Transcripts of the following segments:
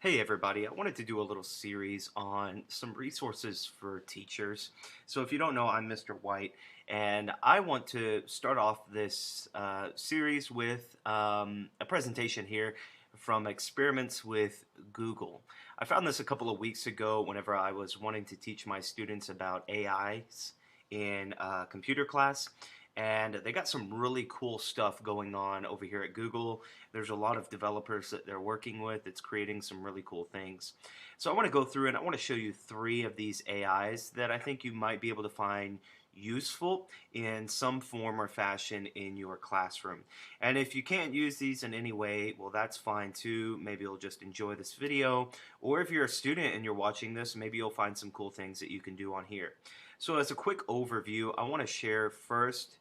Hey everybody, I wanted to do a little series on some resources for teachers. So if you don't know, I'm Mr. White, and I want to start off this series with a presentation here from experiments with Google. I found this a couple of weeks ago whenever I was wanting to teach my students about AIs in computer class. And they got some really cool stuff going on over here at Google. There's a lot of developers that they're working with. It's creating some really cool things. So I want to go through and I want to show you three of these AIs that I think you might be able to find useful in some form or fashion in your classroom. And if you can't use these in any way, well, that's fine too. Maybe you'll just enjoy this video. Or if you're a student and you're watching this, maybe you'll find some cool things that you can do on here. So as a quick overview, I want to share first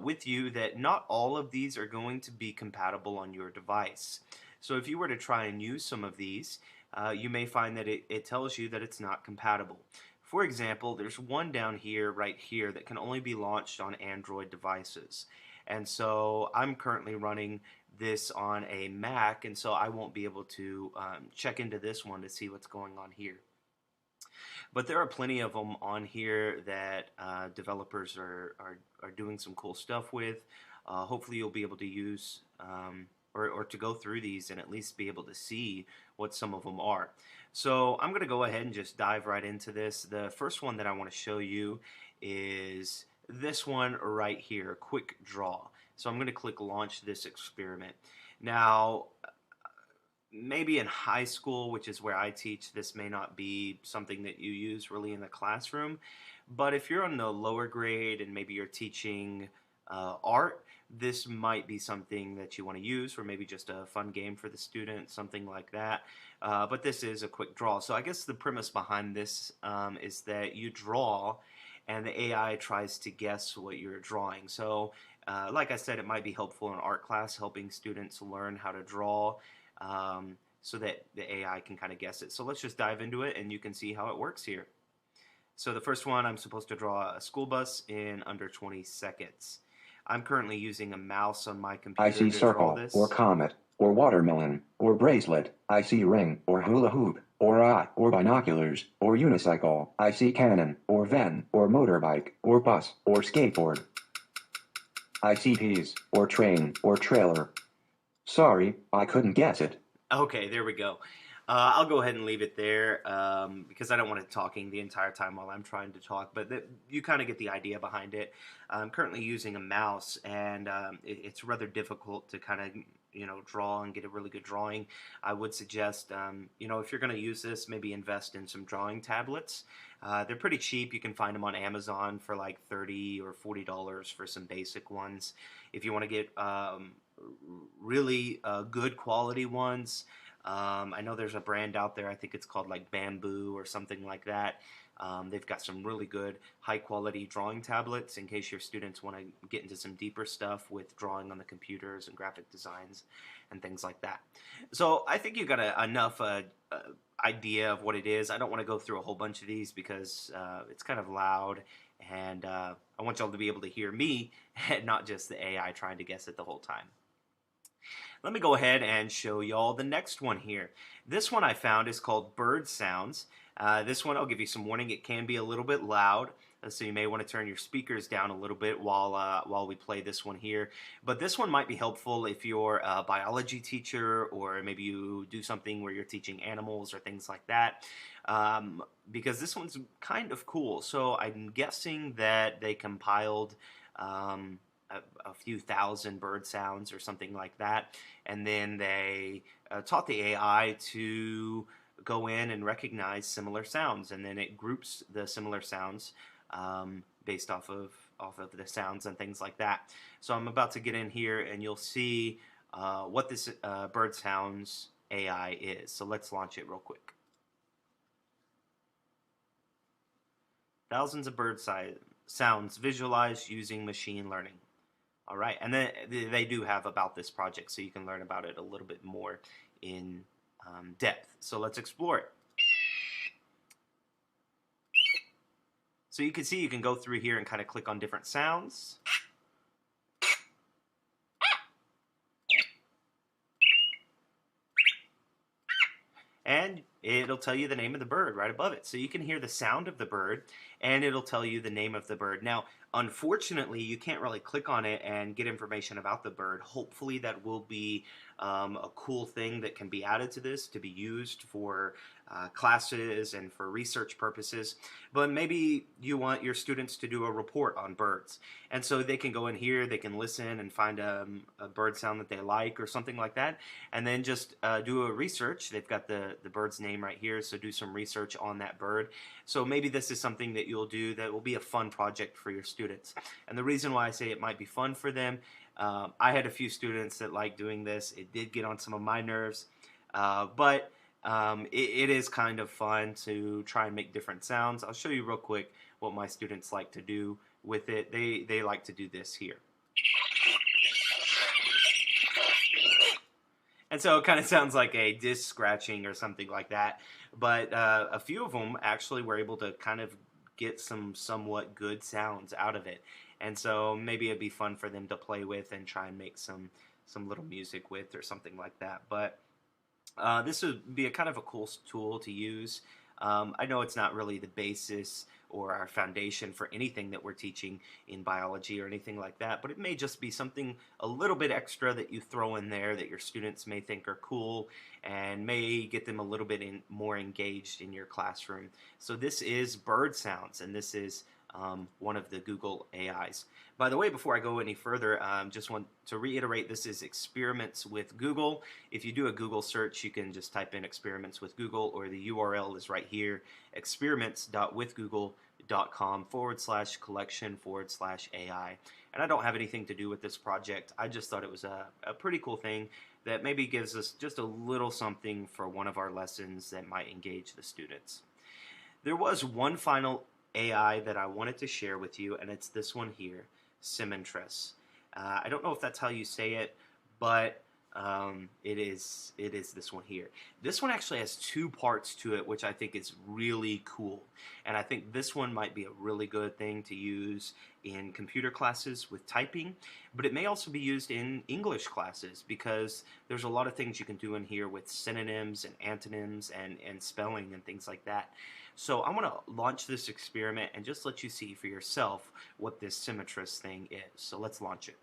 with you that not all of these are going to be compatible on your device. So if you were to try and use some of these, you may find that it tells you that it's not compatible. For example, there's one down here, right here, that can only be launched on Android devices. And so I'm currently running this on a Mac, and so I won't be able to check into this one to see what's going on here. But there are plenty of them on here that developers are doing some cool stuff with. Hopefully you'll be able to use or to go through these and at least be able to see what some of them are. So I'm going to go ahead and just dive right into this. The first one that I want to show you is this one right here, Quick Draw. So I'm going to click launch this experiment. Now, maybe in high school, which is where I teach, this may not be something that you use really in the classroom. But if you're on the lower grade and maybe you're teaching art, this might be something that you want to use, or maybe just a fun game for the student, something like that. But this is a quick draw. So I guess the premise behind this is that you draw and the AI tries to guess what you're drawing. So like I said, it might be helpful in art class, helping students learn how to draw so that the AI can kind of guess it. So let's just dive into it and you can see how it works here. So the first one, I'm supposed to draw a school bus in under 20 seconds. I'm currently using a mouse on my I computer see to draw circle, or this. comet, or watermelon, or bracelet. I see ring, or hula hoop, or eye, or binoculars, or unicycle. I see cannon, or van, or motorbike, or bus, or skateboard. I see peas, or train, or trailer. Sorry, I couldn't guess it. Okay, there we go. I'll go ahead and leave it there because I don't want it talking the entire time while I'm trying to talk, but you kind of get the idea behind it. I'm currently using a mouse, and it's rather difficult to kind of draw and get a really good drawing. I would suggest if you're going to use this, maybe invest in some drawing tablets. They're pretty cheap. You can find them on Amazon for like $30 or $40 for some basic ones. If you want to get really good quality ones. I know there's a brand out there, I think it's called like Bamboo or something like that. They've got some really good high quality drawing tablets in case your students want to get into some deeper stuff with drawing on the computers and graphic designs and things like that. So I think you got enough idea of what it is. I don't want to go through a whole bunch of these because it's kind of loud, and I want y'all to be able to hear me and not just the AI trying to guess it the whole time. Let me go ahead and show y'all the next one here. This one I found is called Bird Sounds. This one, I'll give you some warning, it can be a little bit loud, so you may want to turn your speakers down a little bit while we play this one here. But this one might be helpful if you're a biology teacher, or maybe you do something where you're teaching animals or things like that. Because this one's kind of cool. So I'm guessing that they compiled a few thousand bird sounds or something like that, and then they taught the AI to go in and recognize similar sounds, and then it groups the similar sounds based off of the sounds and things like that. So I'm about to get in here, and you'll see what this bird sounds AI is. So let's launch it real quick. Thousands of bird sounds visualized using machine learning. All right, and then they do have about this project, so you can learn about it a little bit more in depth. So let's explore it. So you can see you can go through here and kind of click on different sounds. and it'll tell you the name of the bird right above it. So you can hear the sound of the bird, and it'll tell you the name of the bird. Now, unfortunately, you can't really click on it and get information about the bird. Hopefully, that will be a cool thing that can be added to this to be used for classes and for research purposes. But maybe you want your students to do a report on birds. And so they can go in here, they can listen and find a bird sound that they like or something like that, and then just do a research. They've got the bird's name right here, so do some research on that bird. So maybe this is something that you'll do that will be a fun project for your students. And the reason why I say it might be fun for them, I had a few students that like doing this. It did get on some of my nerves, but it is kind of fun to try and make different sounds. I'll show you real quick what my students like to do with it. They like to do this here. And so it kind of sounds like a disc scratching or something like that. But a few of them actually were able to kind of get some somewhat good sounds out of it. And so maybe it'd be fun for them to play with and try and make some little music with or something like that. But this would be a kind of a cool tool to use. I know it's not really the basis or our foundation for anything that we're teaching in biology or anything like that, but it may just be something a little bit extra that you throw in there that your students may think are cool and may get them a little bit more engaged in your classroom. So this is bird sounds, and this is one of the Google AIs. By the way, before I go any further, just want to reiterate, this is Experiments with Google. If you do a Google search, you can just type in Experiments with Google, or the URL is right here, experiments.withgoogle.com/collection/AI. And I don't have anything to do with this project. I just thought it was a pretty cool thing that maybe gives us just a little something for one of our lessons that might engage the students. There was one final AI that I wanted to share with you, and it's this one here, Symmetress. I don't know if that's how you say it, but it is this one here. This one actually has two parts to it, which I think is really cool. And I think this one might be a really good thing to use in computer classes with typing, but it may also be used in English classes because there's a lot of things you can do in here with synonyms and antonyms and spelling and things like that. So I'm going to launch this experiment and just let you see for yourself what this Symmetress thing is. So let's launch it.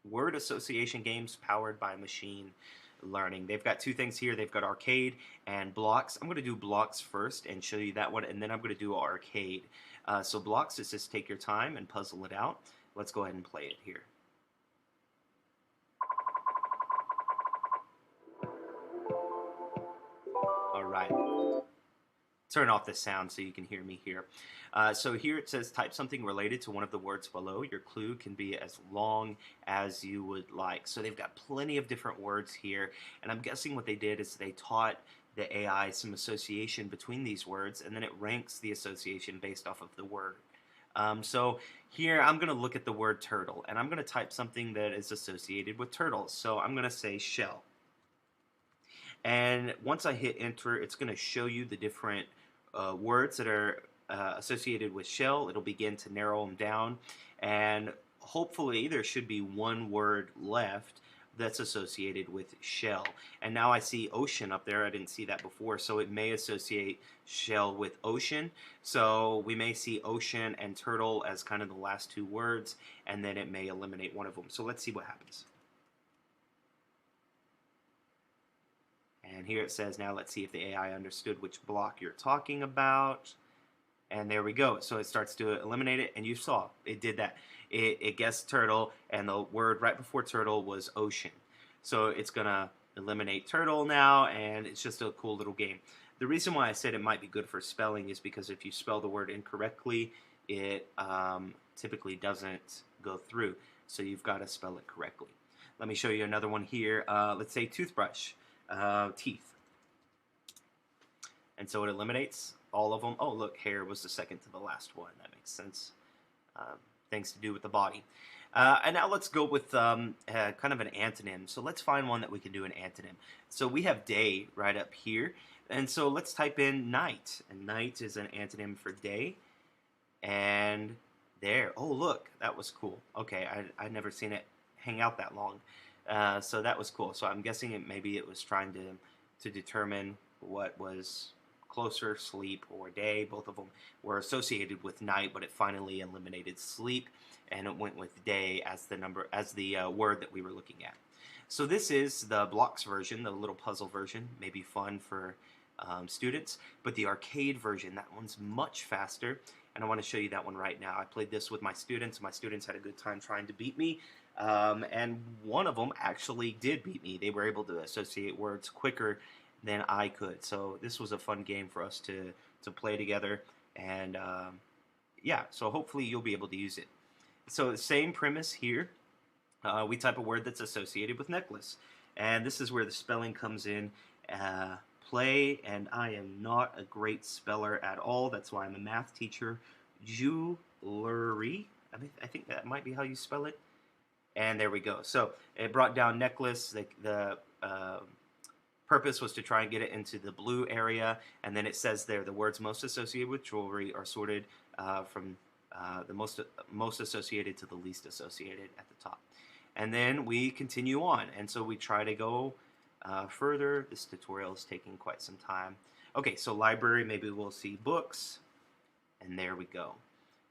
Word association games powered by machine learning. They've got two things here. They've got arcade and blocks. I'm going to do blocks first and show you that one, and then I'm going to do arcade. So blocks, it says take your time and puzzle it out. Let's go ahead and play it here. All right. Turn off the sound so you can hear me here. So here it says type something related to one of the words below. Your clue can be as long as you would like. So they've got plenty of different words here, and I'm guessing what they did is they taught the AI some association between these words, and then it ranks the association based off of the word. So here I'm going to look at the word turtle, and I'm going to type something that is associated with turtles. So I'm going to say shell. And once I hit enter, it's going to show you the different words that are associated with shell. It'll begin to narrow them down, and hopefully there should be one word left that's associated with shell. And now I see ocean up there. I didn't see that before, so it may associate shell with ocean. So we may see ocean and turtle as kind of the last two words, and then it may eliminate one of them. So let's see what happens. And here it says, now let's see if the AI understood which block you're talking about. And there we go. So it starts to eliminate it, and you saw it did that. It guessed turtle, and the word right before turtle was ocean. So it's going to eliminate turtle now, and it's just a cool little game. The reason why I said it might be good for spelling is because if you spell the word incorrectly, it typically doesn't go through. So you've got to spell it correctly. Let me show you another one here. Let's say toothbrush. Teeth. And so it eliminates all of them. Oh, look, hair was the second to the last one. That makes sense. Things to do with the body. And now let's go with kind of an antonym. So let's find one that we can do an antonym. So we have day right up here. And so let's type in night. And night is an antonym for day. And there. Oh, look, that was cool. Okay, I'd never seen it hang out that long. So that was cool. So I'm guessing maybe it was trying to determine what was closer, sleep or day. Both of them were associated with night, but it finally eliminated sleep, and it went with day as the word that we were looking at. So this is the blocks version, the little puzzle version, maybe fun for students, but the arcade version, that one's much faster, and I want to show you that one right now. I played this with my students. My students had a good time trying to beat me, and one of them actually did beat me. They were able to associate words quicker than I could. So this was a fun game for us to play together, and yeah, so hopefully you'll be able to use it. So the same premise here. We type a word that's associated with necklace, and this is where the spelling comes in. Play, and I am not a great speller at all. That's why I'm a math teacher. Jewelry. I think that might be how you spell it. And there we go. So it brought down necklace. The purpose was to try and get it into the blue area, and then it says there the words most associated with jewelry are sorted from the most associated to the least associated at the top. And then we continue on, and so we try to go further. This tutorial is taking quite some time. Okay, so library, maybe we'll see books, and there we go.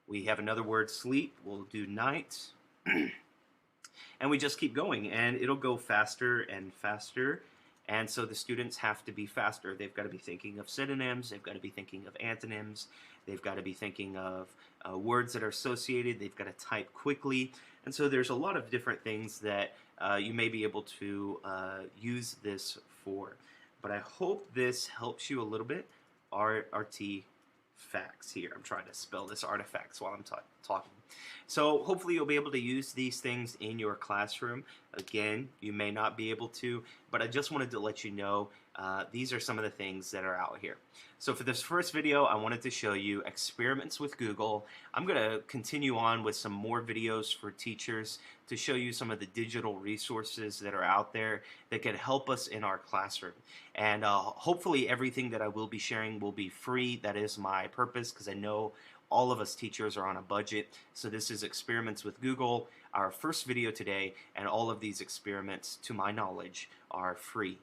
We have another word, sleep. We'll do night, and we just keep going, and it'll go faster and faster. And so the students have to be faster. They've got to be thinking of synonyms. They've got to be thinking of antonyms. They've got to be thinking of words that are associated. They've got to type quickly. And so there's a lot of different things that you may be able to use this for. But I hope this helps you a little bit. Artifacts here. I'm trying to spell this artifacts while I'm talking. So hopefully you'll be able to use these things in your classroom. Again, you may not be able to, but I just wanted to let you know these are some of the things that are out here. So for this first video, I wanted to show you experiments with Google. I'm going to continue on with some more videos for teachers to show you some of the digital resources that are out there that can help us in our classroom. And hopefully everything that I will be sharing will be free. That is my purpose, because I know all of us teachers are on a budget. So this is experiments with Google, our first video today, and all of these experiments, to my knowledge, are free.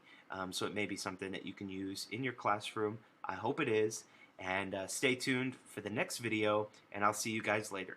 So it may be something that you can use in your classroom. I hope it is. And stay tuned for the next video, and I'll see you guys later.